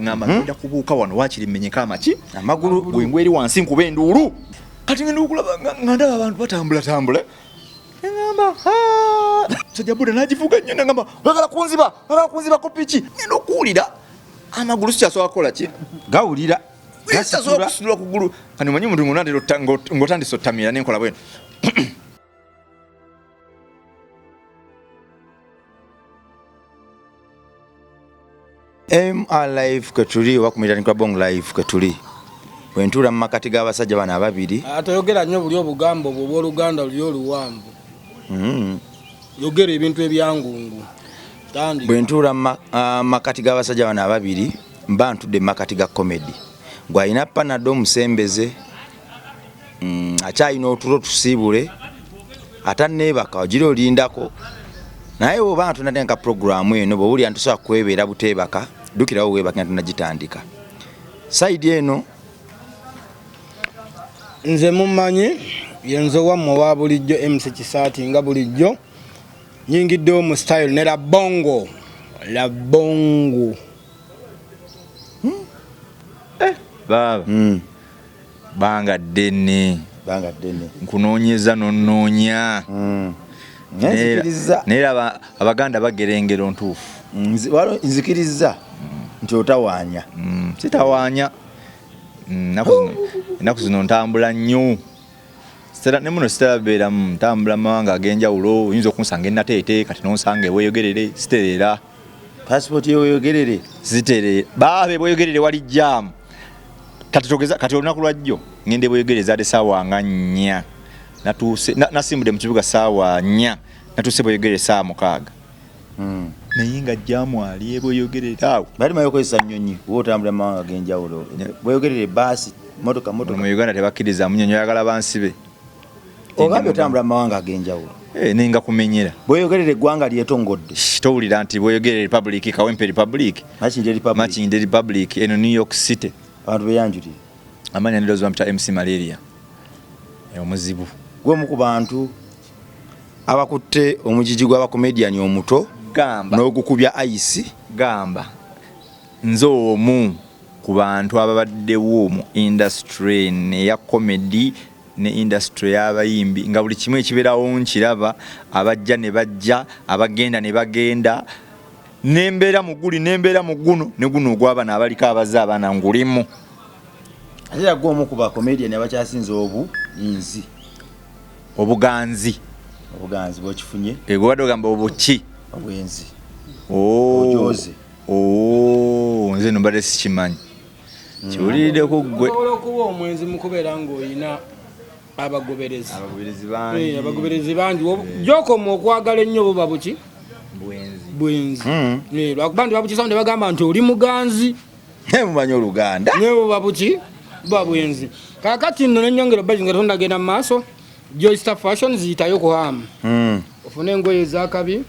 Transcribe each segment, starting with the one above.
ngamba ngenda kubuuka wano wakiri menyeka amaki amagulu bwengwe eri wansi nkuba enduulu kati ngenda okulaba nga ndaba abantu batambula ngamba sajja buda nagivuga nnyo ngamba bagala kunziba ku piki ngenda okuwulira amagulu sikyasobola kukola ki gawulira gasobola kusitula ku ggulu kani manyi omuntu ng'otandise ottamira nenkola bweno MRLive ketuli oba ku Mirandira Bong Live ketuli bwentuula mu makati g'abasajja bano ababiri atoyogera nnyo buli obugambo bw'oluganda luli oluwanvu yogera ebintu ebyangungu bwentuula mu makati g'abasajja bano ababiri mba ntudde mu makati ga comedy gw'alina panado omusembeze akyalina otulo tusiibule atanneebaka ogira olindako naye bw'oba ntunatya nka puroguramu eno bw'owulira ntusobola kwebeera buteebaka ddukirawo weebaka nga tunagitandika sayidi eno nze mumanyi yenze wammwe wa bulijjo MC Kisaati nga bulijjo nyingiddewo mu style ne la bongo baba banga ddene nkunoonyeza nonnoonya naye abaganda bagerengero ntuufu nzikiriza nti otawaanya sitawaanya ennaku zino ntambula nnyo ne muno siterabeeramu ntambula mawanga ag'enjawulo oyinza okunsanga enateete kati nonsanga eweeyogerere siterera pasipoti yeweeyogerere ziterere baabe eweeyogerere wali jaamu kati olunaku lwajjo ngenda eweeyogerere zaade saawa nga 4 nasimbudde mu kibuga saawa 4 natuuse bweyogerere saawa 6 naye nga jaamu ali ebweyogerere awo bali mayokozesa nnyonyi wootambula mu mawanga ag'enjawulo bweyogerere baasi motoka mu Uganda tebakkiriza munyonyi oyagala bansibe ogambye otambula mu mawanga ag'enjawulo nenga kumenyera bweyogerere eggwanga lyetongodde towulira nti bweyogerere republic Kawempe republic Makinde republic eno New York City abantu beyanjulire amanya ndozi bamuta MC Malaria omuzibu gwemu ku bantu abakutte omujiji gw'abakomediani omuto n'ogukubya ayisi gamba nze omu ku bantu ababaddewo mu industry eya comedy ne industry y'abayimbi nga buli kimu ekibeerawo nkiraba abajja ne bajja abagenda ne bagenda nembeera mu guli nembeera mu guno ne guno ogw'abaana abaliko abazze abaana ngulimu ate yagwa omu ku bakomediani abakyasinze obuganzi bw'okifunye egobadde ogamba obuki obwenzi ojoze nze nombadde sikimanyi kiwuliriddeko ggwe okuba omwenzi mu kubeera ng'olina abagoberezi bangi gyokoma okwagala ennyo buba buki bwenzi lwakuba nti babukisawo ne bagamba nti oli muganzi mumanyi oluganda naye buba buki buba bwenzi kakati nno nenyongero baji nga tondagenda mu maaso Joystar Fashion ziyitayo kuhamu ofune engoye ezakabi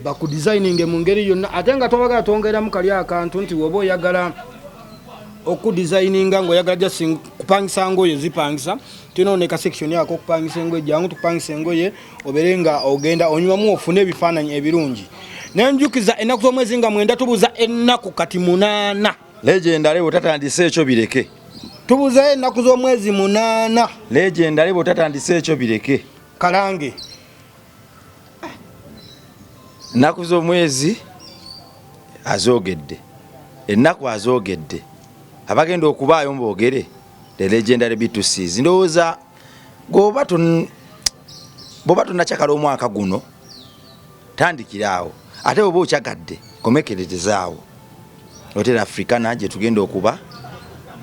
bakudesigninge mu ngeri yonna ate nga tobagala tongeramu kali akantu nti woba oyagala okudesigninga ng'oyagala just kupangisa ngoye zipangisa tinooneka section yako okupangisa engoye jangu tukupangisa engoye obeere nga ogenda onyumamu ofune ebifaananyi ebirungi nenjukiza ennaku z'omwezi nga 9 tubuuza ennaku kati 8 legendary otatandise ekyo bireke tubuuzayo ennaku z'omwezi 8 legendary otatandise ekyo bireke kalange ennaku z'omwezi azoogedde ennaku azoogedde abagenda okubaayo mboogere the legendary B2Cs ndowooza bw'oba tonnakyakala omwaka guno tandikiraawo ate bw'oba okyagadde komekererezaawo hotel Africana gye tugenda okuba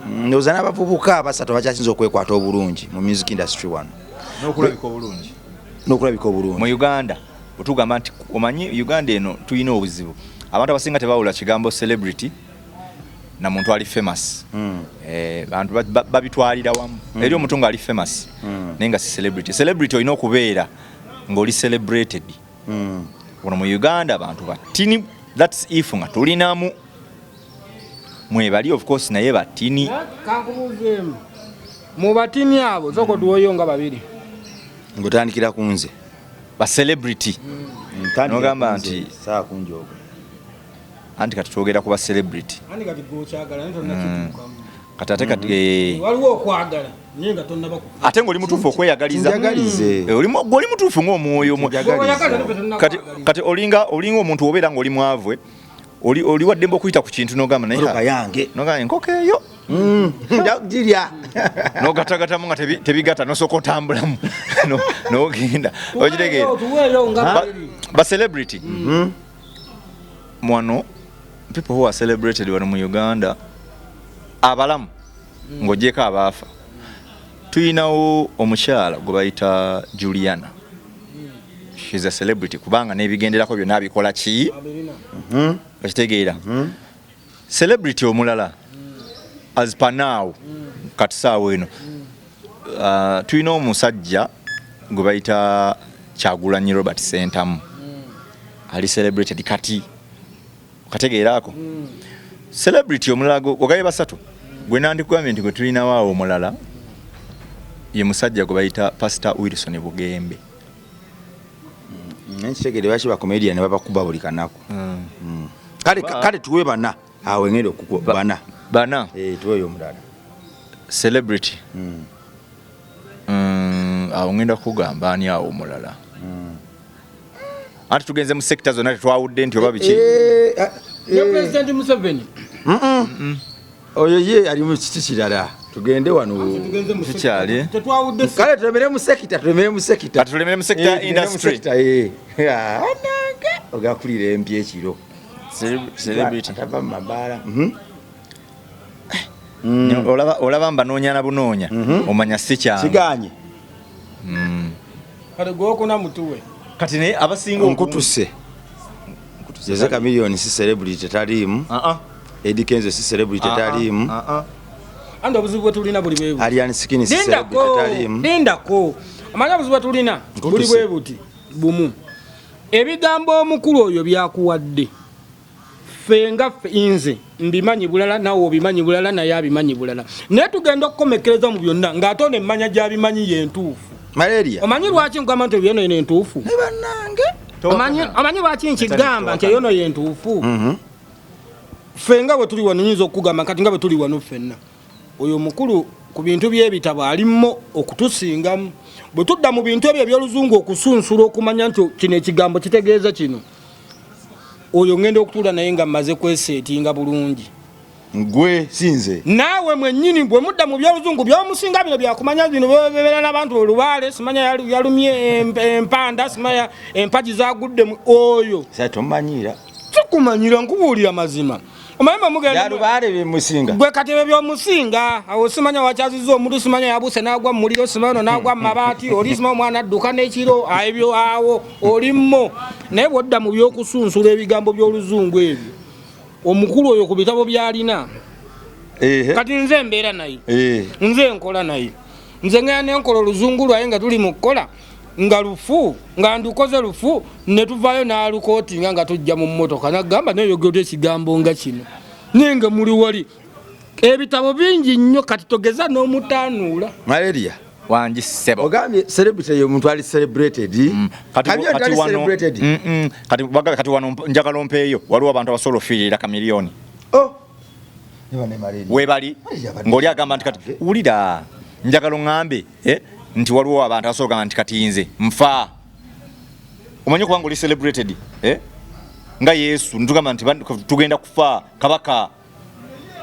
ndowooza n'abavubuka abasatu abakyasinza okwekwata obulungi mu music industry wano n'okulabika obulungi mu Uganda otugamba nti omanyi Uganda eno tuyina obuzibu abantu abasinga tebawula kigambo celebrity na muntu ali famous bantu babitwalira wamu eri omuntu nga ali famous naye nga si celebrity olina okubeera ng'oli celebrated wano mu Uganda abantu batini that's if nga tulinamu mwebali of course naye batini kankubuuzeemu mu batini abo soko tuwoyo nga babiri ng'otandikira ku nze ba celebrity nogamba nti saa kunjoga anti kati twogera kuba celebrity ani kati gokyagala ntonakitukamu kati ate kati waliwo okwagala naye nga tonnaba ate ng'oli mutuufu okweyagaliza oli mutuufu ng'omwoyo kati olinga omuntu obeera ng'oli mwavwe oli waddembe okuyita ku kintu n'ogamba naye enkoko eyo girya n'ogatagatamu nga tebigata nosooka otambulamu n'ogenda okitegeera ba celebrity mwano people who are celebrated wano mu Uganda abalamu ng'ogyeko abaafa tuyinawo omukyala gwe bayita Juliana. She's a celebrity kubanga n'ebigenderako byonna abikola ki okitegeera celebrity omulala as per now kati saawa eno tuyina omusajja gwe bayita Kyagulanyi Robert Sentamu ali celebrated kati okategeeraako celebrity omulala ogaye basatu gwe nandikugambye nti gwe tulinawo awo omulala ye musajja gwe bayita Pastor Wilson Bugembe. Nkitegere baki ba comedian ne babakuba buli kanako kale tuwe bana awe ngende okukuba bana tuwe omulala celebrity awo ngenda kugamba ani awo omulala ati tugenze mu sector zonna tetwawudde nti oba biki ye President Museveni oyo ye ali mu kiti kirala tugende wano kikyali kale tulemere mu sector industry ogakulira empya ekiro celebrity tava mu mabaala olaba mbanoonya na bunoonya omanya si kyangu kiganye kale gwokuna mutuwe kati naye abasinga onkutuse Jose Chameleone si celebrity taliimu Eddie Kenzo si celebrity taliimu andi obuzibu bwe tulina buli bwe buti Ariane Skinny si celebrity taliimu lindako amanya obuzibu bwe tulina buli bwe buti bumu ebigambo omukulu oyo byakuwadde ffe nga ffe inze mbimanyi bulala nawe obimanyi bulala naye abimanyi bulala naye tugenda okukomekereza mu byonna ng'ate ono emmanya gy'abimanyi yentuufu malaria omanyi lwaki nkugamba nti ebyono yentuufu ne bannange omanyi lwaki nkigamba nti eyono yentuufu ffe nga bwe tuli wano nyinza okugamba kati nga bwe tuli wano ffenna oyo mukulu ku bintu by'ebitabo alimmo okutusingamu bwe tudda mu bintu ebyo eby'oluzungu okusunsula okumanya nti kino ekigambo kitegeeza kino oyo ngenda okutuula naye nga mmaze kweseetinga bulungi gwe sinze naawe mwennyini bwe mudda mu by'oluzungu by'omusinga bino byakumanya bino bebeera n'abantu olubaale simanya yalumye empanda simanya empagi zagudde oyo tomanyira sikumanyira nkubuulira mazima omayemba mugenda yalubaale bemusinga gwe katebe by'omusinga awo simanya wakyazizza omuntu simanya yabuse n'agwa mu muliro simanya n'agwa mu mabaati oli simanya omwana adduka n'ekiro ebyo awo olimmo naye bw'odda mu by'okusunsula ebigambo by'oluzungu ebyo omukulu oyo ku bitabo byalina kati nze mbeera naye nze nkola naye nze ngenda nenkola oluzungu lwaye nga tuli mu kukola nga lufu nga ndukoze lufu ne tuvaayo n'alukootinga nga tujja mu mmotoka nagamba neyogera ekigambo nga kino naye nga muli wali ebitabo bingi nnyo kati togeza n'omutaanuula malaria wangi sebo ogambye celebrity yo muntu ali celebrated kati wano njagala ompeeyo waliwo abantu abasobola ofiirira Chameleone webali ng'oli agamba nti kati wulira njagala oŋŋambe nti waliwo abantu abasobola okugamba nti kati nze nfa omanyi okubanga oli celebrated nga Yesu nitugamba nti tugenda kufa kabaka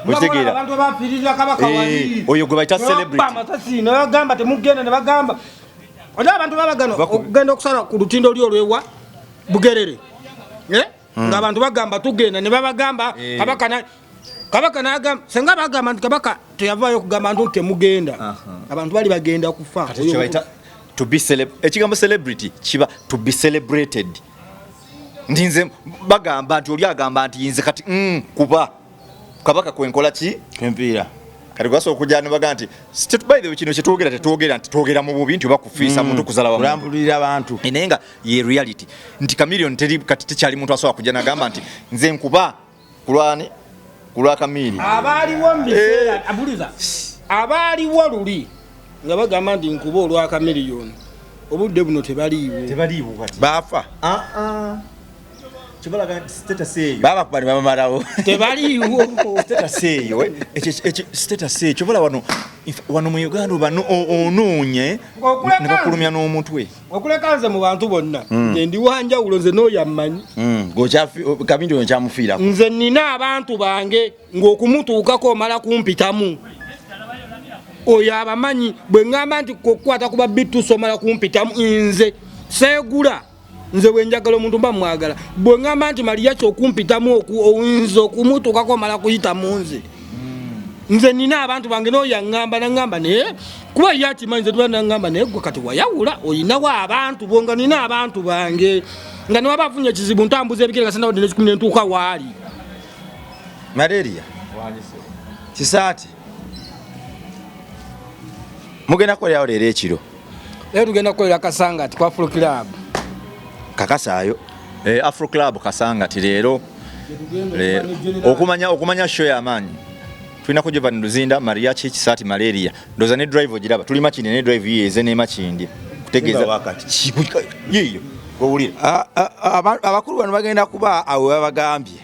okitegeera abantu abafiirira kabaka wali oyo gwe bayita celebrity ne bagamba temugenda ne bagamba oja abantu babagano okugenda okusala ku lutindo oli olwewa Bugerere ng'abantu bagamba tugenda ne babagamba kabaka n'agamba senga bagamba nti kabaka teyavaayo okugamba nti temugenda abantu bali bagenda kufa ekigambo celebrity kiba to be celebrated nti nze bagamba nti oli agamba nti nze kati kuba kabaka kwenkola ki empiira kati kwasobola okujja ne bagamba nti by the way kino kyetwogera tetwogera nti twogera mu bubi nti oba kufiisa muntu kuzala kulambulira abantu naye nga ye reality nti Chameleone teri kati tekyali muntu asobola kujja n'agamba nti nze nkuba kulwani kulwa Chameleone abaaliwo mbiseera abuliza abaaliwo luli nga bagamba nti nkuba olwa Chameleone obudde buno tebaliiwo kati baafa kibalaga status eyo baba kubali bamamalawo tebaliiwo status eyo status eyo kibala wano mu Uganda bano onoonye ne bakulumya n'omutwe okuleka nze mu bantu bonna nze ndi wanjawulo nze n'oyammanyi kabindi ono kyamufiirako nze nina abantu bange ng'okumutuukako omala kumpitamu oyo abamanyi bwe ŋŋamba nti kukwata kuba bituso omala kumpitamu nze seegula nze bwe njagala omuntu mba mwagala bwe ŋŋamba nti maliya kyokumpitamu oyinza okumutuukako omala kuyitamu nze nina abantu bange n'oyaŋŋamba naŋŋamba naye kuba ye akimanyi nze tuba naŋŋamba naye gwe kati wayawula oyinawo abantu bo nga nina abantu bange nga niwaba afunye ekizibu ntambuza ebigere nga sinawadde n'ekikumi nentuuka waali Malaria kisaati mugenda kukolerawo leero ekiro leero tugenda kukolera Kasangati kwa Afro Club kakasaayo Afro Club Kasangati leero okumanya show y'amaanyi tulina kujiva Luzinda Maria Kisaati Malaria ndoza ne drive ogiraba tuli Makindi ne drive yeze ne Makindi kutegeeza wakati yiyo owulira abakulu bano bagenda kuba awo babagambye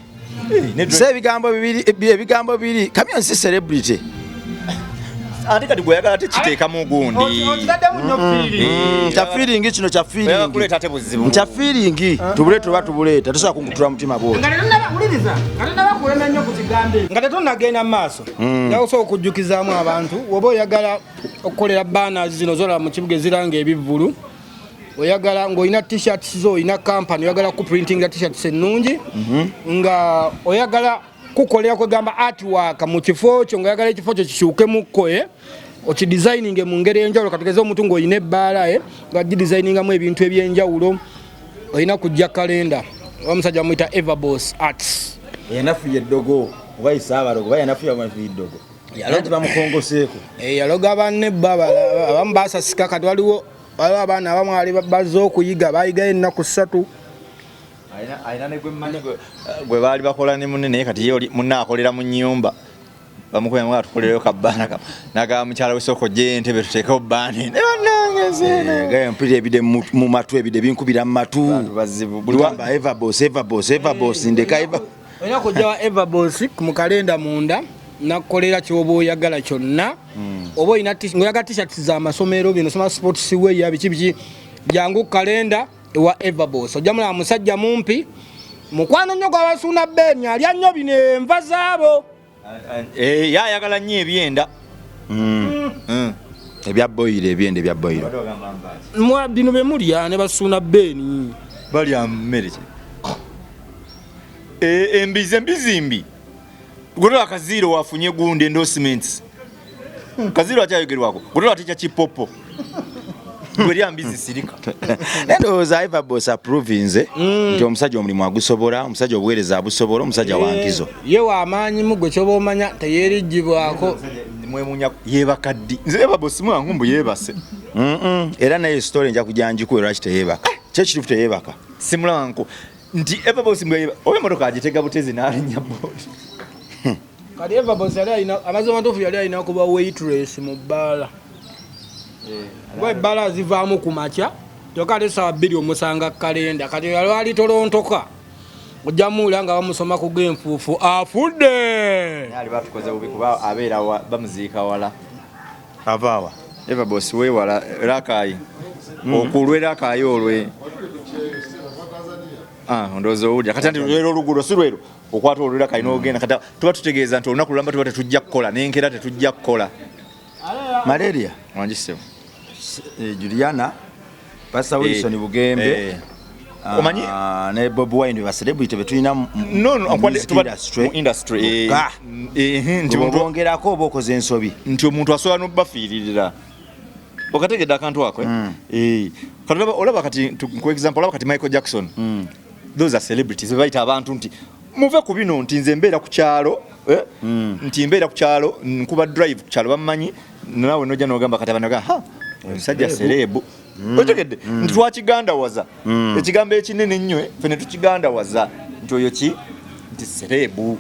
ebigambo bibiri Kamyon si celebrity ate kati gweyagala tekiteekamu gundi kya feeling kino kya feeling tubule tuba tubuleeta tosobola kungutula mutima gwo nga tetunagenda mu maaso nakusobola okujjukizaamu abantu oba oyagala okukolera banners zino zola mu kibuga eziranga ebivvulu oyagala ng'olina t-shirts zo olina kampani oyagala kuprintinga t-shirts ennungi nga oyagala kukolera kwegamba artwork mu kifo kyo ng'oyagala ekifo kyo kikyukemukko okidesigninge mu ngeri enjawulo kategeza omuntu ng'olina ebbaala nga gidesigningamu ebintu ebyenjawulo olina kujja kalenda omusajja bamuyita Everboss Arts yanafuye eddogo oba isaabalogo oba yanafuye eddogo yaloti bamukongoseeko yaloga banne abamu basasika kati waliwo abaana abamu ali bazze okuyiga bayigayo ennaku 3 ayina ne gwe baali bakola ne munne naye kati ye munne akolera mu nnyumba bamukoya mwa tukolereyo kabbana naga mukyala wesoko je ntebe tuteekawo bbana ne bannange gaya mpulira ebide mu matu ebide binkubira mu matu bulwamba Everboss ndeka olina kujjawa Everboss mu kalenda munda nakukolera kyoba oyagala kyonna oba ng'oyagala t-shirts z'amasomero bino soma sports weya biki jangu kalenda ewa Everboss ojja mulaba musajja mumpi mukwano nnyo gw'abasuuna bbeeni alya nnyo bino enva zaabo yayagala nnyo ebyenda ebyenda ebya boyiro bino bye mulya ne basuuna bbeeni balya mmere embizimbi gotola kaziiro wafunye gundi endorsements kaziiro akyayogerwako gotola techa kipopo gwelya mbizi sirika ndowooza Everboss approvinze nti omusajja omulimu agusobola omusajja obuweereza abusobola omusajja wankizo ye w'amaanyi mu gwe kyoba omanya teyeeriggibwako mwemunya yeebakaddi nze Everboss mwankumbu yeebase era naye story nja kujja njikuwe lwaki teyeebaka kyekituufu teyeebaka simulawanko nti Everboss oba emotoka agitega butezi n'alinnya boodi kati Everboss yali alina amazima matuufu yali alina kuba waitress mu bbaala gwe ebbala zivaamu ku makya kyokka ate essaawa 2 omusanga kalenda kati yalwali tolontoka ojja muwulira nga bamusoma ku genfuufu afudde ali batukoze bubi kuba abeera bamuziika wala avaawa Everboss weewala Rakai okulwe Rakai olwe ndowooza owulira kati nti lwero oluguudo si lwero okwata olwera Rakai n'ogenda kati tuba tutegeeza nti olunaku lulamba tuba tetujja kukola n'enkeera tetujja kukola Malaria wangisebo Juliana Pastor Wilson Bugembe omanyi ne Bob Wine ba celebrity betulina mu industry nti bongerako obokoze ensobi nti omuntu asobola n'obafiiririra okategedde akantu ako kati olaba kati ku example olaba kati Michael Jackson those are celebrities bebayita abantu nti muve ku bino nti nze mbeera ku kyalo nti mbeera ku kyalo nkuba drive ku kyalo bamanyi naawe nojja n'ogamba kati abanaga omusajja serebu otegedde nti twakigandawaza ekigambo ekinene nnyo fene tukigandawaza nti oyo nti serebu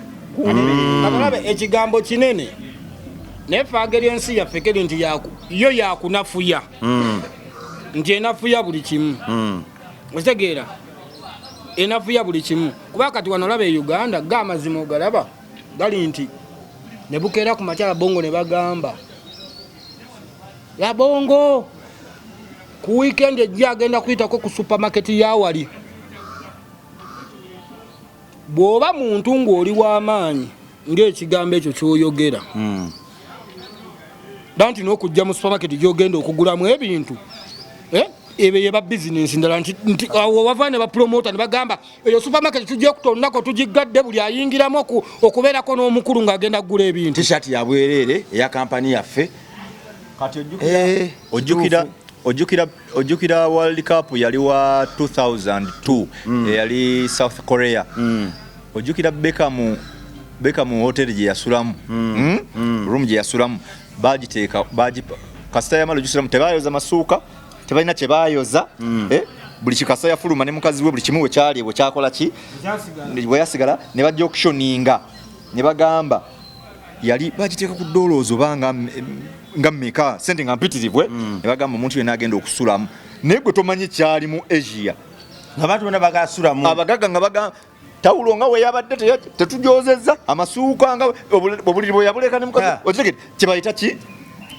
akalabe ekigambo kinene naye fe ageri ensi yaffe keri nti yo yakunafuya nti enafuya buli kimu okitegeera enafu ya buli kimu kuba kati wano olaba e Uganda g'amazima ogalaba gali nti ne bukeera ku makyala bongo ne bagamba ya bongo ku weekend ejja agenda kuyitako ku supermarket ya wali bw'oba muntu ng'oli w'amaanyi ng'ekigambo ekyo ky'oyogera danti n'okujja mu supermarket gy'ogenda okugulamu ebintu ebe yeba bizinensi ndala nti awo wava ne bapromota ne bagamba eyo supermarket tujja okutondako tugigadde buli ayingiramu okubeerako n'omukulu ng'agenda kugula ebintu t-shirt ya bwerere eya kampani yaffe kati ojjukira World Cup yali wa 2002 yali South Korea ojjukira Beckham hotel gye yasulamu room gye yasulamu bagiteeka kasita yamala ojjukiramu tebayoza masuuka tebalina kye baayoza buli kikasa yafuluma ne mukazi we buli kimu we kyali bwe kyakola ki bwe yasigala ne bajja auctioninga ne bagamba yali bagiteeka ku dollars obanga nga mmeka sente nga mpitirivu ne bagamba omuntu yenna agenda okusulamu naye gwe tomanyi kyali mu Asia ng'abantu bonna bagasulamu abagaga nga bagamba tawulo nga we yabadde tetujozezza amasuuka nga obuliri bwe yabuleka ne mukazi okitegedde kye bayita ki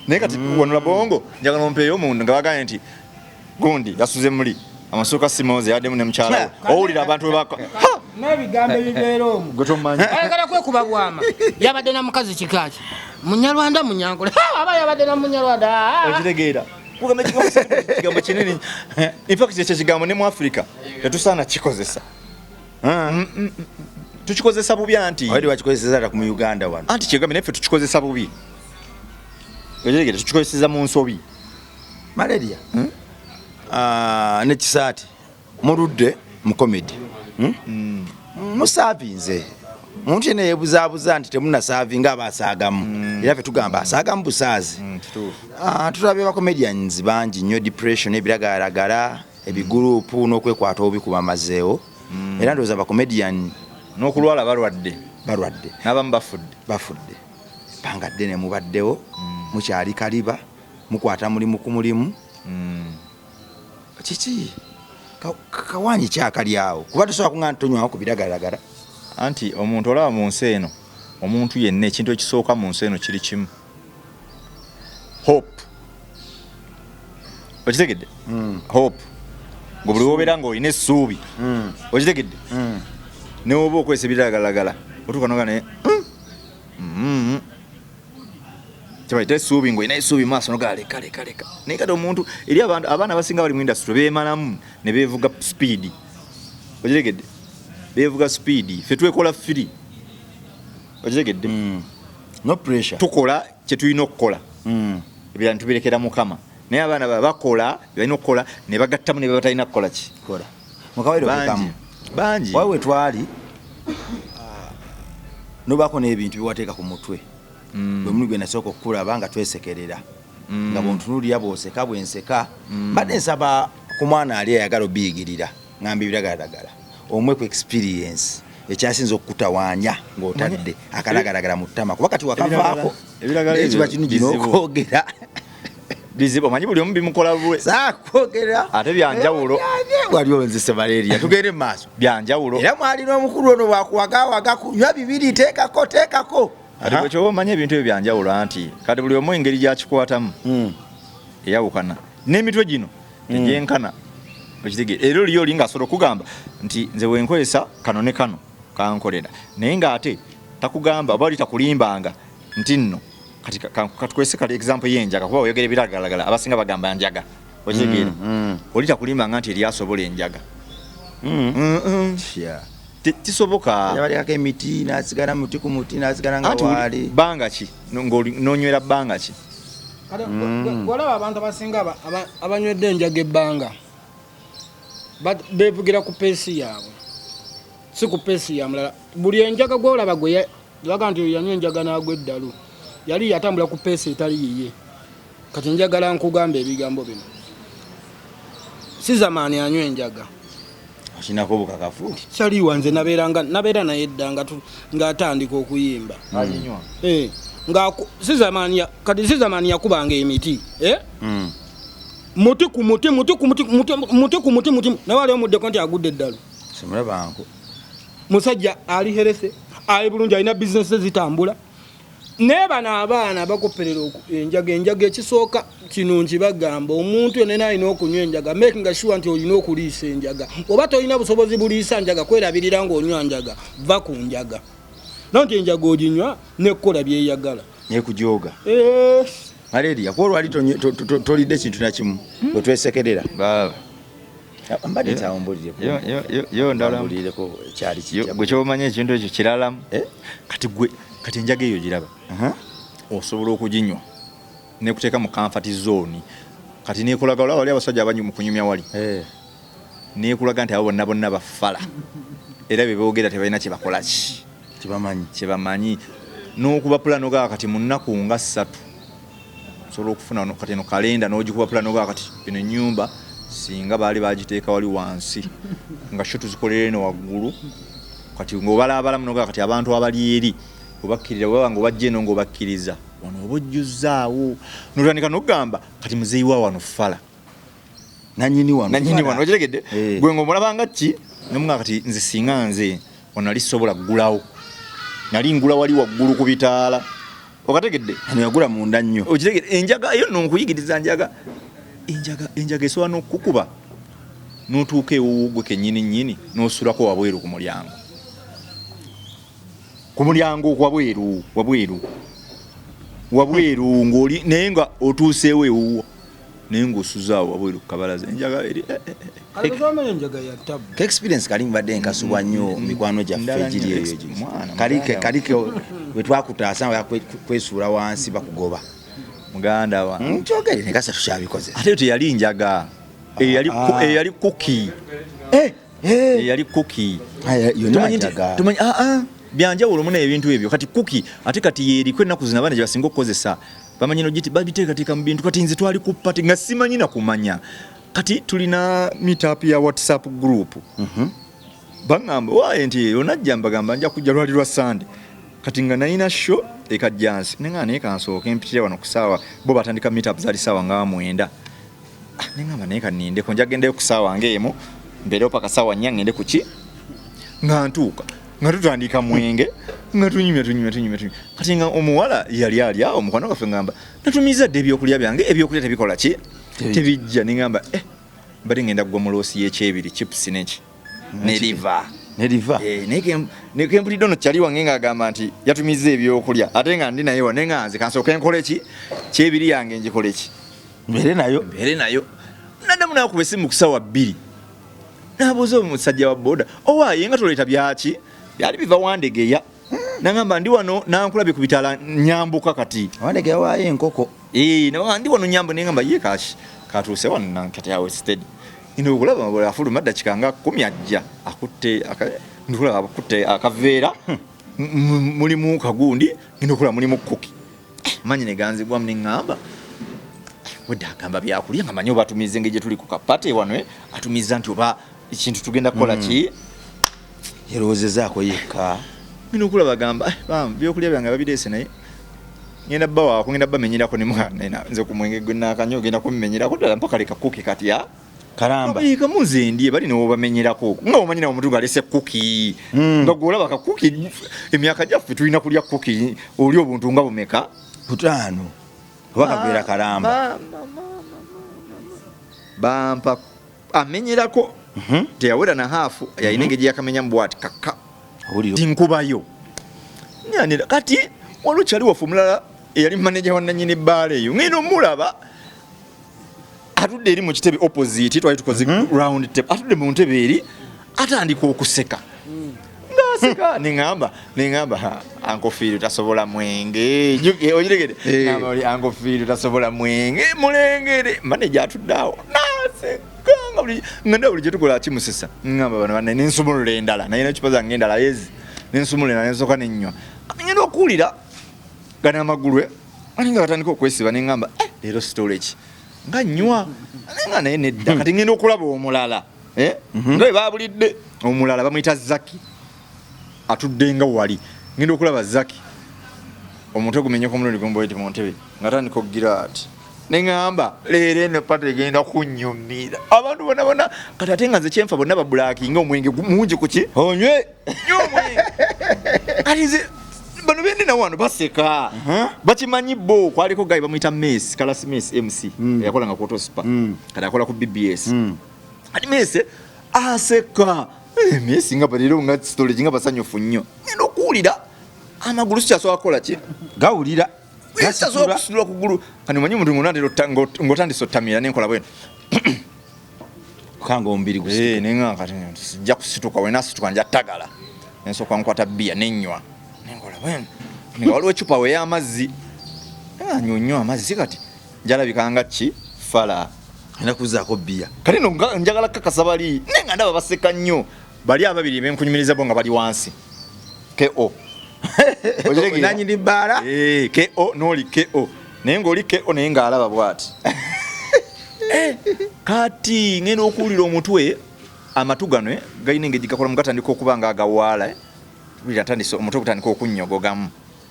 naye kati wanola bongo njagala ompeeyo omuntu nga bagambye nti gundi yasuze muli amasuuka simoze yaddemu ne mukyala we owulira abantu n'ebigambo ebibeera omwo gwe tomanyi ayagala kwekuba bwama yabadde na mukazi kikaaki munyarwanda munyankole aba yabadde na munyarwanda okitegeera kugamba ekigambo kinene infact ekyo kigambo ne mu Africa tetusaana kikozesa tukikozesa bubi anti wali wakikozesa ata ku mu Uganda wano anti kyegambe naffe tukikozesa bubi okitegera tukikozeseza mu nsobi malaria ne kisaati muludde mu comedy musavinze muntu yena yebuzaabuza nti temunasaavinga abasaagamu era ffe tugamba asaagamu busaazi tutulabye bacomedians bangi nnyo depression ebiragalagala ebigurupu n'okwekwata obi ku bamazeewo era ndowooza bacomedian n'okulwala balwadde n'abamu bafudde bbanga ddene mubaddewo mukyali kaliba mukwata mulimu ku mulimu kiki kawanyi kyakali awo kuba tosobola kuŋŋana tonywawo ku biragalalagala anti omuntu olaba mu nsi eno omuntu yenna ekintu ekisooka mu nsi eno kiri kimu hope okitegedde hope nga buli wobeera ng'olina essuubi okitegedde newoba okwesa ebiragalalagala otuuka noga naye kyebaita essuubi ng'olina essuubi maaso nogaa leka naye kati omuntu eri abaana abasinga bali mu industry beemalamu ne beevuga speedi okitegedde beevuga speedi ffe twekola firi okitegedde no pressure tukola kye tulina okukola ebirala tubirekera Mukama naye abaana bakola balina okukola ne bagattamu ne batalina kukola ki kola mukawaire okekamu bangi wawe twali nobako n'ebintu biwateeka ku mutwe bwe muli gwe nasooka okukulaba nga twesekerera nga bontunulira bwoseka bwenseka mbadde nsaba ku mwana ali ayagala obiyigirira ngamba ebiragalalagala omwe ku experience ekyasinza okukutawaanya ng'otadde akalagalagala mu ttama kuba kati wakavaako ekiba kinigi n'okwogera bizibu omanyi buli omu bimukola bwe saakwogera ate byanjawulo wali onzise malaria tugende mu maaso byanjawulo era mwalina omukulu ono bwakuwagawaga kunywa bibiri teekako ate bwe kyoba omanyi ebintu ebyo byanjawulo anti kati buli omu engeri gyakikwatamu eyawukana n'emitwe gino tegyenkana okitegeera era oliyo oli ng'asobola okugamba nti nze wenkozesa kano ne kano kankolera naye ng'ate takugamba oba oli takulimbanga nti nno kati katukwese kali example y'enjaga kuba oyogera ebiragalagala abasinga bagamba njaga okitegeera oli takulimbanga nti eri asobola enjaga tisoboka yabalekako emiti nasigala muti ku muti nasigala nga waali bbanga ki n'onywera bbanga ki walaba abantu abasinga abanywedde enjaga ebbanga bevugira ku peesi yaabwe si ku peesi ya mulala buli enjaga gwolaba gwe baga nti yanywa enjaga n'agwa eddalu yali yatambula ku peesi etali yiye kati njagala nkugamba ebigambo bino si zamaani anywa enjaga okinako obukakafu kyaliwa nze nabeera naye edda ng'atandika okuyimba kati si zamaani yakubanga emiti muti ku muti nawali omuddeko nti agudde eddalu Semulabanko musajja ali herese ali bulungi alina bizinesi zitambula naye bano abaana bakoperera enjaga ekisooka kino nkibagamba omuntu yenna alina okunywa enjaga making sure nti olina okuliisa enjaga oba tolina busobozi buliisa njaga kwerabirira ng'onywa njaga va ku njaga nonti enjaga oginywa nekkola byeyagala nekujoga malaria kwa lwali tolidde ekintu nakimu wetwesekerera mbadde tawumbulire yo ndala mbulireko kyali kijja gwe kyomanya ekintu ekyo kiralamu kati enjaga eyo giraba osobola okuginywa nekuteeka mu comfort zone kati nekulaga olaba wali abasajja abanyi mu kunyumya wali nekulaga nti abo bonna bafala era bye boogera tebalina kye bakola kibamanyi n'okuba pulano gaa kati mu nnaku nga 3 osobola okufuna kati eno kalenda n'ogikuba pulano gaa kati eno ennyumba singa baali bagiteeka wali wansi nga sho tuzikolera eno waggulu kati ng'obalabala muno gaa kati abantu abali eri obakkirira bwaba ng'obajja eno ng'obakkiriza wano oba ojjuzzaawo notandika n'okugamba kati muzeeyi wa wano fala nanyini wano okitegedde gwe ng'omulabanga ki nomuga kati nze singa nze wano nali sobola ggulawo nali ngula wali waggulu ku bitaala okategedde ano yagula munda nnyo okitegedde enjaga eyo nonkuyigiriza enjaga esobola n'okukuba n'otuuka ewuwo gwe kennyini n'osulako wabweru ku mulyango wabweru ng'oli naye nga otuuseewo ewuwo naye ng'osuzaawo wabweru ku kabalaza enjaga eri experience kali mbadde nkasubwa nnyo mikwano gyaffe giri eyo kalike wetwakutaasa kwesuula wansi bakugoba muganda wa nkyogere nekasa tukyabikoze ate teyali njaga eyali kuki eyali kuki tumanyi byanjawulo muna ebintu ebyo kati kuki ate kati yeriko ennaku zina baana gyebasinga okukozesa bamanyi no giti babiteekateeka mu bintu kati nze twali ku pati nga simanyi na kumanya kati tulina meetup ya WhatsApp group bangamba waye nti onajja mbagamba nja kujja lwali lwa Sunday kati nga nalina show ekajjansi nenga naye kansooka empitira wano ku saawa bo batandika meetup zali saawa nga 9 nengamba naye kaninde ko njagendeyo ku saawa ng'emu mbeerewo paka saawa 4 ngende ku ki nga ntuuka nga tutandika mwenge nga tunyumya kati nga omuwala yali awo mukwano gaffe ngamba natumiza dde ebyokulya byange ebyokulya tebikola ki tebijja nengamba mbadde ngenda kugwa mu loosi y'ekyebiri chips neki neriva nekempulidde ono kyali wange ng'agamba nti yatumiza ebyokulya ate nga ndi naye wane nga nze kansooka enkole ki kyebiri yange njikole ki mbeere nayo naddamu nakuba essimu ku ssaawa 2 nabuuza omusajja wa boda owaaye nga toleeta byaki byali biva Wandegeya nangamba ndi wano nankulabye ku bitaala nyambuka kati Wandegeya waaye enkoko ndi wano nyambu nengamba ye kashi katuuse wano nankati awe steady ino okulaba bwe afuluma dakiika nga 10 ajja akutte akaveera mulimu kagundi nginokola mulimu kuki manyi ne ganzigwamu neŋŋamba wedde agamba byakulya nga manyi oba atumize ng'egye tuli ku kapate wano atumiza nti oba ekintu tugenda kukola ki yerowoozezaako yekka ngina okulaba agamba byokulya byange babireese naye ngenda bba waako ngenda bamenyerako nze ku mwenge gwe nakanyo genda kumenyerako ddala mpaka leka kuki kati kalamba kamu nze ndi bali newo bamenyerako nga omanyi nawo omuntu galese kuki nga gwolaba ka kuki emyaka gyaffe tulina kulya kuki oli obuntu nga bumeka 5 oba kabeera kalamba bampa amenyerako teyawera na haafu yalina engeri yakamenyamu bwati kaka tinkubayo nyanira kati waliwo kyali waffe omulala eyali maneja wa nannyini ebbaala eyo ngenda omulaba atudde eri mu kitebe opposite twali tukoze round table atudde mu ntebe eri atandika okuseka ngaseka neŋŋamba ankofiiri tasobola mwenge ogiregere ngamba oli ankofiiri tasobola mwenge mulengere maneja atudde awo naseka nga bulijjo tukola kimusisa ngamba bano banne nensumulula endala naye nekipa zange endala yezi nensumulula endala nensooka nenywa ngenda okuwulira gana amagulu nga batandika okwesiba neŋŋamba leero storage nga nywa nga naye nedda kati ngenda okulaba omulala nga bwe babulidde omulala bamuyita Zaki atudde nga wali ngenda okulaba Zaki omutwe gumenyeko omulundi gumboyeti mu ntebe nga tandika okugira ati Neŋŋamba leero eno pata egenda kunnyumira abantu bona kati ate nga nze kyenfa bonna babulaakinga omwenge mungi kuki onywe nnyo omwenge kati nze bano bendina wano baseka bakimanyi bo kwaliko gayi bamuyita Messi Kalasi Messi MC yakolanga ku Autospa kati akola ku BBS kati Messi aseka Messi nga baliro nga storage nga basanyufu nnyo ngenda okuwulira amagulu sikyasobola kukola ki gawulira gasobola kusitula kugulu kani manyi omuntu ngonandiro ngotandise ottamira nenkola bweno kanga ombiri gusi nenga kati sijja kusituka wena situka nja tagala ensooka nkwata bia nenywa nenkola bweno nga waliwo ecupa we y'amazzi nyonywa amazzi kati njalabikanga ki fala nakuzaako bia kati no njagala kakasa bali nenga ndaba baseka nnyo bali ababiri benkunyumiriza bo nga bali wansi ko nanyi ndi bbaala ko noli ko naye ngaoli ko naye ngaalaba bwati kati ngenda okuwulira omutwe amatu gano galina engeri gakola mugatandika okuba nga agawaala omutwe gutandika okunnyogogamu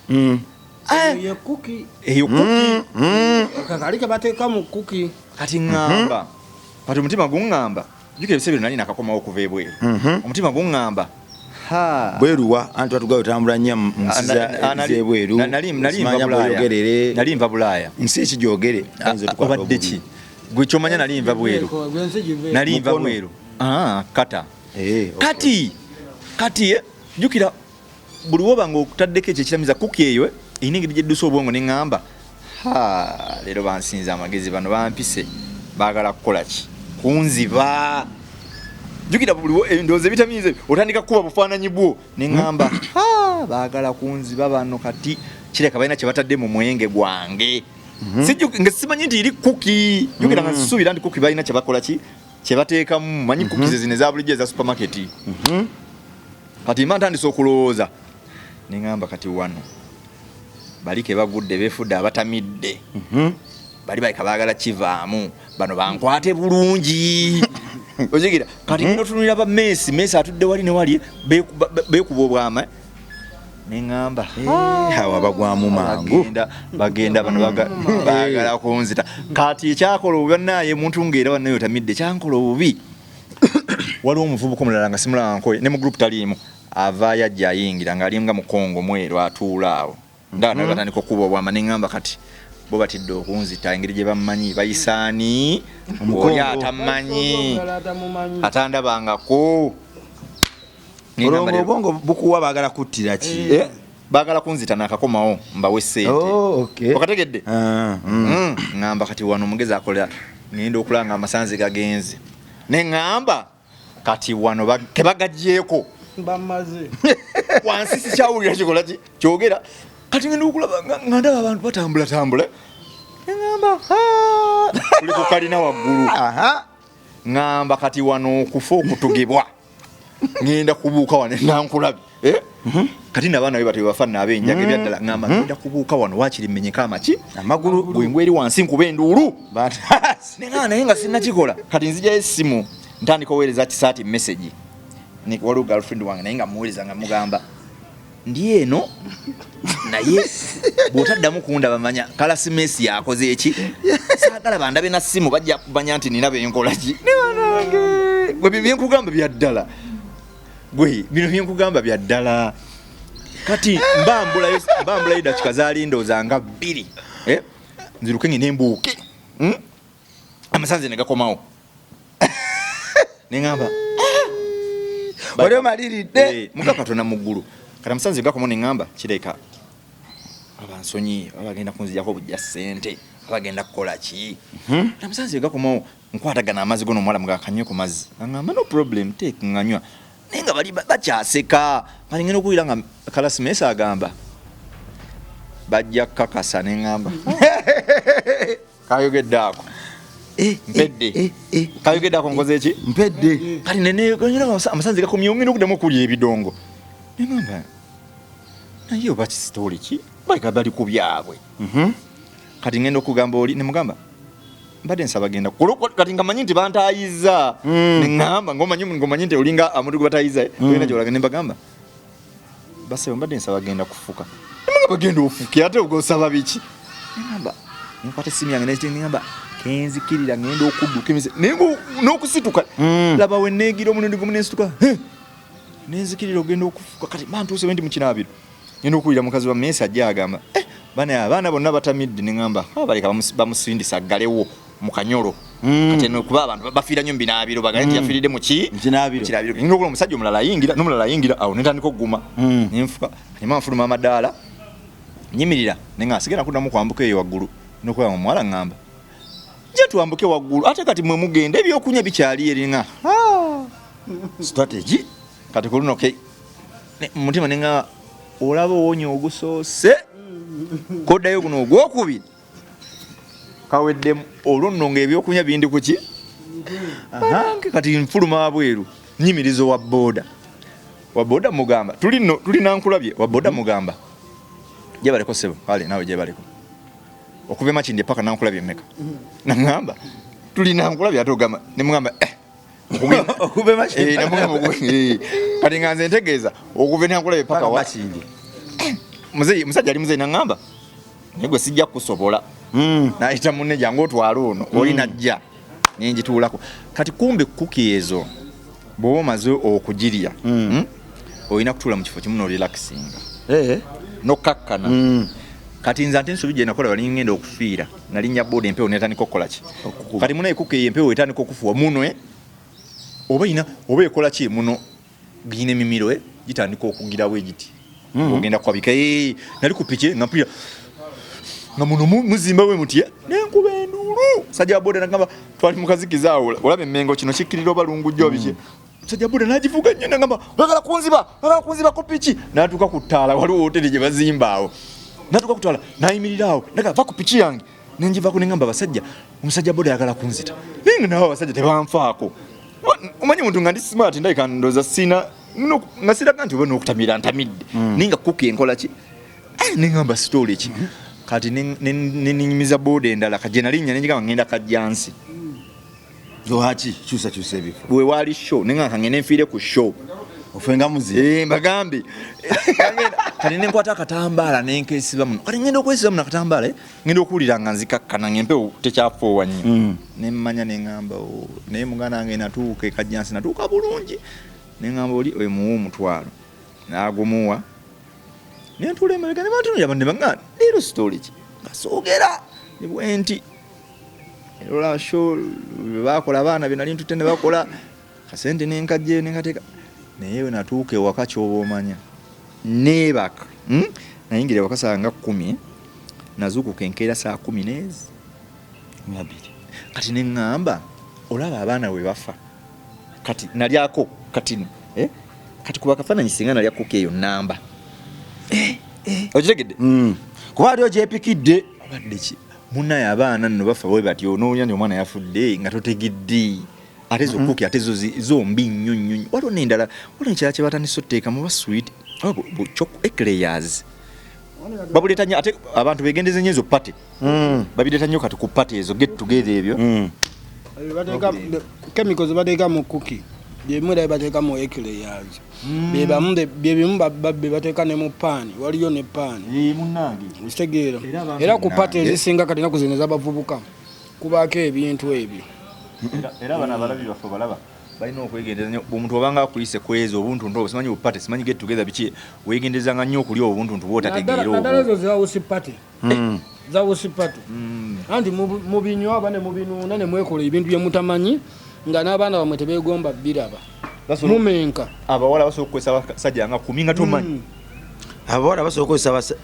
eyo kuki eyo kuki kakali ke bateeka mu kuki kati ŋŋamba kati omutima guŋŋamba jukira ebiseera nali nakakomawo okuva ebweru omutima guŋŋamba bweruwa anti batugayo tambula nnyo muzebweru nali nva Bulaaya nsi ekigyogere obadde ki gwe kyomanya nali nva bweru nali nva bweru kata kati jukira buli woba nga okutaddeko ekyo ekiramiza kuki eyo erina engeri gyeddusa obwongo ne ŋŋamba leero bansinza amagezi bano bampise baagala kukola ki kunziba jukira buliwo endowooza ebitamiize otandika kuba bufaananyi bwo ne ŋŋamba baagala kunziba bano kati kireka balina kye batadde mu mwenge gwange nga simanyi nti iri kuki jukira nga nsuubira nti kuki balina kye bakola ki kye bateekamu manyi kuki ze zino eza bulijjo eza supamaketi kati mba ntandise okulowooza ne ŋŋamba kati wano bali ke bagudde beefudde abatamidde bali baleka baagala kivaamu bano bankwate bulungi ozigira kati ngenda otunulira ba Messi atudde wali ne wali beekuba obwama ne ŋŋamba awo abagwamu mangu bagenda bano baagala kunzita kati ekyakola obubi bannaye muntu ng'era bannaye otamidde kyankola obubi waliwo omuvubuka omulala nga simulaba nkoye ne mu gurupu taliimu avaayo ajja ayingira ng'ali nga mukongo mweru atuula awo ndaba naye batandika okuba obwama ne ŋŋamba kati bo batidde okunzita engeri gye bammanyi bayisaani oli atamanyi atandabangako olongo obwongo bukuwa baagala kuttira ki baagala kunzita nakakomawo mbawe ssente okategedde ŋŋamba kati wano omugezi akolera ngenda okulanga amasanzi gagenze ne ŋŋamba kati wano kebagagyeeko bamaze wansi sikyawulira kikola ki kyogera kati ngenda okulaba nga ndaba abantu batambula ŋŋamba tuli ku kalina waggulu ŋŋamba kati wano okufa okutugibwa ngenda kubuuka wano nankulabi kati nabaana be batebafanna ab'enjaga ebyaddala ŋŋamba ngenda kubuuka wano waakiri mmenyeka amaki amagulu bwengwe eri wansi nkuba enduulu neŋŋamba naye nga sinnakikola kati nzijayo essimu ntandika oweereza kisaati message waliwo girlfriend wange naye nga muweereza nga mugamba ndi eno naye bw'otaddamu kundaba manya Kalasi Messi yakoze eki saagala bandabe na ssimu bajja kumanya nti nina benkola ki gwe byenkugamba byaddala bino byenkugamba byaddala kati mbambulayo dakika zaalindooza nga 2 nziruke ngene embuuke amasanzi ne gakomawo ne ŋŋamba wali omaliridde muga Katonda mu ggulu kati amasanzi gakomawo ne ŋŋamba kireka abansonyi abagenda kunzijako bujja ssente abagenda kukola ki amasanzi gakomawo nkwatagana amazzi gono omuwala mugakanywe ku mazzi aŋŋamba no problem take ŋŋanywa naye nga bali bakyaseka bali ngenda okuwulira nga Kalasi Messi agamba bajja kukakasa ne ŋŋamba kayogedde ako mpedde kayogedde ako nkoze eki mpedde kati amasanzi gakomyewo ngenda okuddamu okulya ebidongo ne ŋŋamba naye oba kisitooli ki baleka bali ku byabwe kati ngenda okugamba oli ne mugamba mbadde nsaba genda kati nga manyi nti bantaayiza ne ŋŋamba ng'omanyi nti olinga amuntu gwe bataayiza olina gyolaga ne mbagamba basebe mbadde nsaba genda kufuka ne mugamba genda ofuke ate ogosaba biki ne ŋŋamba nkwata essimu yange neŋŋamba kenzikirira ngenda okudduka emise n'okusituka laba we neegira omulundi gumu nensituka nenzikirira ogenda okufuka kati mantuuse wendi mukinaabiro ngenda okuwulira mukazi wa Mesa ajja agamba abaana bonna batamidde neŋŋamba baleka bamusindisa aggalewo mu Kanyolo kati kuba abantu bafiira nnyo mu binaabiro bagale nti yafiiridde mu kinaabiro ngenda okula omusajja omulala ayingira n'omulala ayingira awo netandika okuguma nenfuka nyuma nfuluma amadaala nyimirira nenga sigenda kuddamu kwambuka eyo waggulu nokuba omuwala ŋŋamba nje twambuke waggulu ate kati mwe mugenda ebyokunya bikyali eringa strategy kati ku luno mutima nenga olaba owonye ogusoose koddayo guno ogwokubiri kaweddemu olwo nno ng'ebyokunya bindi kuki kati nfuluma wabweru nyimirizo wa boda mugamba tuli nankulabye wa boda mugamba jebaleko sebo kale nawe jebaleko okuva Makindye paka nankulabye mmeka nangamba tuli nankulabye atogamba nemugamba okuva Makindye nemugamba kati nganze ntegeeza okuva nankulabye paka Makindye musajja ali muzeyi nangamba negwe sijja kusobola nayita munne jangu otwala ono olinajja nenjituulako kati kumbe kuki ezo bw'oba omaze okugirya olina kutuula mu kifo kimu n'orelaxinga nokkakkana kati nze ate ensobi gye nakola bali ngenda okufiira nalinnya boda empewo netandika okukola ki kati munaye kuki eyo empewo etandika okufuwa muno oba ekola ki muno giyina emimiro gitandika okugirawo egiti ogenda kwabika nali ku piki nga mpulira nga muno muzimba we mutya nenkuba enduulu sajja boda nagamba twali mukazikiza awo olaba emmengo kino kikkirira obalungujja obiki sajja boda nagivuga nnyo nagamba bagala kunziba ku piki natuuka ku ttaala waliwo hoteri gye bazimba awo natuuka ku ttaala nayimirira awo naga va ku piki yange nenjivako nengamba basajja omusajja boda yagala kunzita nenga nawe abasajja tebanfaako omanyi muntu nga ndi smart ndayika ndooza sina nga siraga nti oba n'okutamira ntamidde ninga kuki enkola ki nengamba story ki kati nenyimiza boda endala kaje nalinnya nenjigamba ngenda kajjansi lwaki kyusa ebifo bwe wali show nenga kangene nfiire ku show ofenga muzi mbagambe kati nenkwata akatambaala nenkesiba muno kati ngenda okwesiba muno akatambaala ngenda okuwulira nga nzikakkana ngempewo tekyafoowa nnyo nemmanya neŋŋamba naye muganda wange natuuka ekajjansi natuuka bulungi neŋŋamba oli oyo muwa omutwalo n'agumuwa nentuula emabega ne bantunulira banne baŋŋamba leero story ki ngasoogera ne bwenti erola show baakola abaana bye nali ntutte ne bakola kasente nenkajjeyo nenkateeka naye we natuuka ewaka kyoba omanya neebaka nayingira ewaka saa nga 10 nazuukuka enkeera saa 12 kati neŋŋamba olaba abaana we bafa kati nalyako katini kati kuba kafaananyi singa nalya kuka eyo namba okitegedde kuba aliyo gyepikidde abadde ki munaye abaana nno bafa bwe batyo n'olya nti omwana yafudde nga totegedde ate zo kuki ate zombi nnyo nnyo waliwo n'endala waliwo ekirala kye batandise otteeka muba sweet eclayers babuleeta nnyo ate abantu begendeze nnyo ezo pate babireeta nnyo kati ku pate ezo get together ebyo chemicals bateeka mu kuki byebimu ddayo bateeka mu eclayers byebimu bateeka ne mu paani waliyo ne paani munnange okitegeera era ku pate ezisinga kati naku zino z'abavubuka kubaako ebintu ebyo era bano abalabi baffe balaba balina okwegendeza nnyo omuntu obanga akuyise kwezo obuntuntu obwo simanyi bupate simanyi get together biki weegendezanga nnyo okulya obuntuntu bw'otategeera obwo naddala ezo zawusi pate zawusi pate anti mu binywa bane mu binuuna ne mwekola ebintu bye mutamanyi nga n'abaana bamwe tebeegomba biraba mumenka abawala basobola okukozesa abasajja nga 10 nga tomanyi abawala basobola okukozesa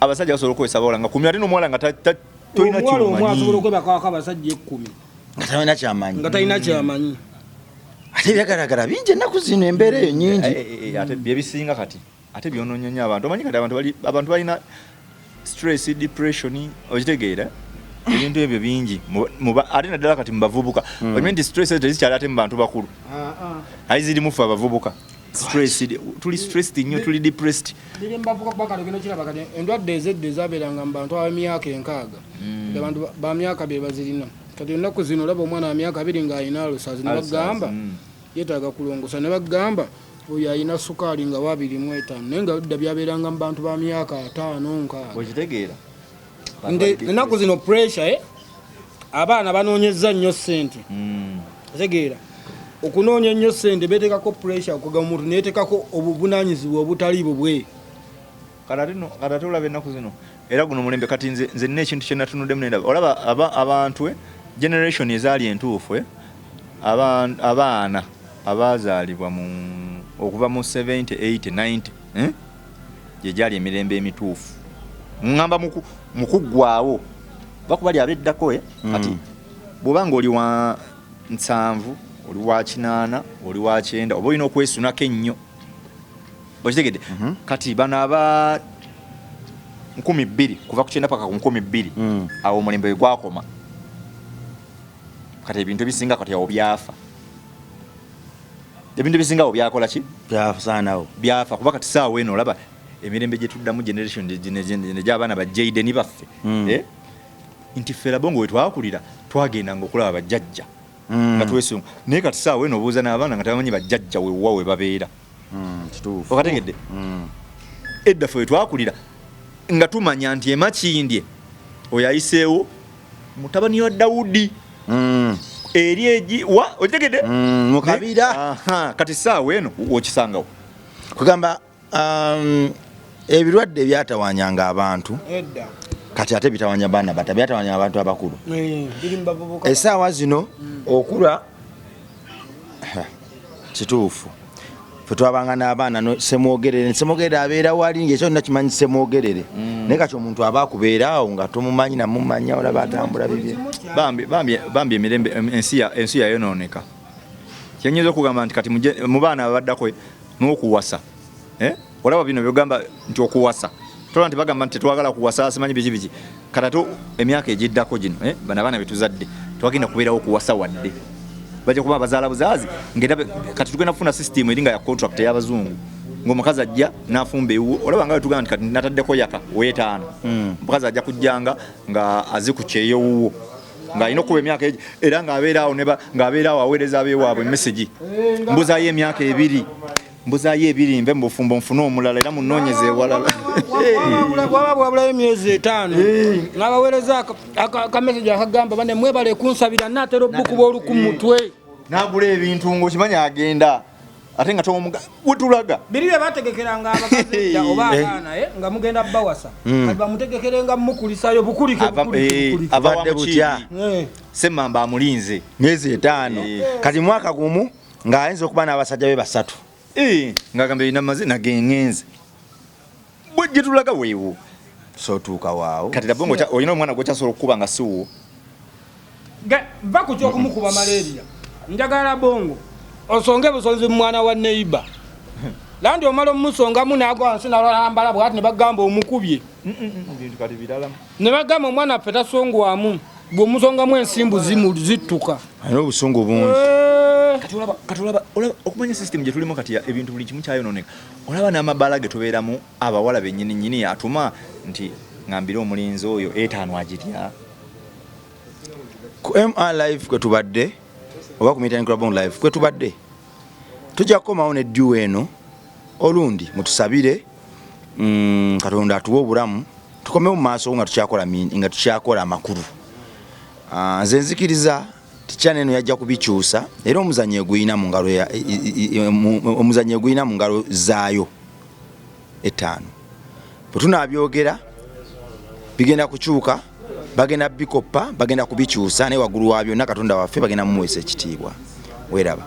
abasajja basobola okukozesa abawala nga 10 ate n'omuwala nga tolina kyomanyi asobola okwebakawako abasajja 10 nga talina kyamanyi ate byagaragara bingi ennaku zino embeera eyo nyingi ate byebisinga kati ate byononya nnyo abantu omanyi kati abantu balina stress depression okitegeera ebintu ebyo bingi ate naddala kati mubavubuka omanyi nti stress tezikyali ate mu bantu bakulu ali ziri mufe abavubuka tuli stressed nnyo tuli depressed biri mbavuka kuba kati ogenda okiraba kati endwadde ezedde zabeeranga mu bantu ab'emyaka 6 abantu ba myaka be bazirina kati ennaku zino olaba omwana wa myaka 2 ng'alina alusazi ne bagamba yeetaaga kulongosa ne bagamba oyo alina sukaali nga 2.5 naye nga dda byabeeranga mu bantu ba myaka 5 6 okitegeera ennaku zino pressure abaana banoonyeza nnyo ssente otegeera okunoonya ennyo ssente beetekako pressure okuga omuntu neyetekako obuvunaanyizibwa obutaliibo bwe kati olaba ennaku zino era guno mulembe kati nze nina ekintu kye natunuddemu nendaba olaba abantu generation ezaali entuufu abaana abaazaalibwa okuva mu 70 80 90 gye gyali emirembe emituufu ŋŋamba mu kuggwaawo bakubali abeddako kati bw'oba nga oli wa 7 oli wa 8 oli wa 9 oba olina okwesunako ennyo okitegedde kati bano aba 2,000 kuva ku 9 paka ku 2,000 awo omulembe we gwakoma kati ebintu ebisinga kati awo byafa ebintu ebisinga awo byakola ki byafa kuba kati saawa eno olaba emirembe gye tuddamu generation gy'abaana bajjaideni baffe nti ffe Labongo we twakulira twagendanga okulaba bajjajja nga twesunga naye kati saawa eno obuuza n'abaana nga tebamanyi bajjajja wewa we babeera okategedde edda ffe we twakulira nga tumanya nti emakindye oyo ayiseewo mutabani wa Dawudi eri egiwa otegedde mukabira kati saawa eno okisangawo kugamba ebirwadde ebyatawanyanga abantu kati ate bitawanya baana bato byatawanya abantu abakulu essaawa zino okula kituufu ffe twabanga n'abaana semwogerere abeera wali ng'ekyo nakimanyi semwogerere naye kati omuntu aba akubeera awo nga tomumanyi namumanya olaba atambula bibye bambi emirembe ensi yayonooneka kyenyinza okugamba nti kati mu baana abaddako n'okuwasa olaba bino byogamba nti okuwasa tola nti bagamba nti tetwagala kuwasa simanyi biki kati ate emyaka egiddako gino bano abaana betuzadde twagenda kubeerawo okuwasa wadde bajja kuba bazaala buzaazi kati tugenda kufuna system eringa ya contract y'abazungu ng'omukazi ajja n'afumba ewuwo olaba nga tugamba nti kati nataddeko yaka w5 omukazi ajja kujjanga nga azikukyeyo wuwo ng'alina okuba emyaka era ng'abeeraawo aweereza abeewaabwe message mbuzaayo emyaka 2 mbuzaayo 2 nve mbufumbo nfune omulala era munoonyeze ewalala bwaba bwabulayo emyezi 5 n'abaweereza akameseji akagamba bane mwebale kunsabira naatera obbukuba oluku mutwe n'agula ebintu ng'okimanyi agenda ate nga wetulaga biri bye bategekeranga abakazi oba abaana nga mugenda bawasa kati bamutegekerenga mukulisayo bukulike abadde butya semmamba amulinze myezi 5 kati mwaka gumu ng'ayinza okuba n'abasajja be 3 ng'agamba erina mazina gengenze bwejje tulaga weewo sotuuka waawo kati Labongo olina omwana gwekyasobola okukuba nga siwo va ku kyokumukuba malaria njagala Labongo osonge busonzi mwana wa neiba landi omala omusongamu naagwa wansi nalambala bwati ne bagamba omukubye ebintu kati birala ne bagamba omwana ffe tasongwamu bw'omusongamu ensimbu zittuka alina obusungu bungi kati olaba okumanya system gye tulimu kati ebintu buli kimu kyayonooneka olaba n'amabaala ge tubeeramu abawala bennyini atuma nti ngambire omulinzi oyo 5 agirya ku MR live kwe tubadde oba ku Meeting Club live kwe tubadde tujja kukomawo ne due eno olundi mutusabire Katonda atuwe obulamu tukomewo mu maaso nga tukyakola amakulu nze nzikiriza tichane eno yajja kubikyusa era omuzannyo eguyina mu ngalo zaayo 5 bwe tunaabyogera bigenda kukyuka bagenda bikopa bagenda kubikyusa naye waggulu wa byonna Katonda waffe bagenda mumuweesa ekitiibwa weeraba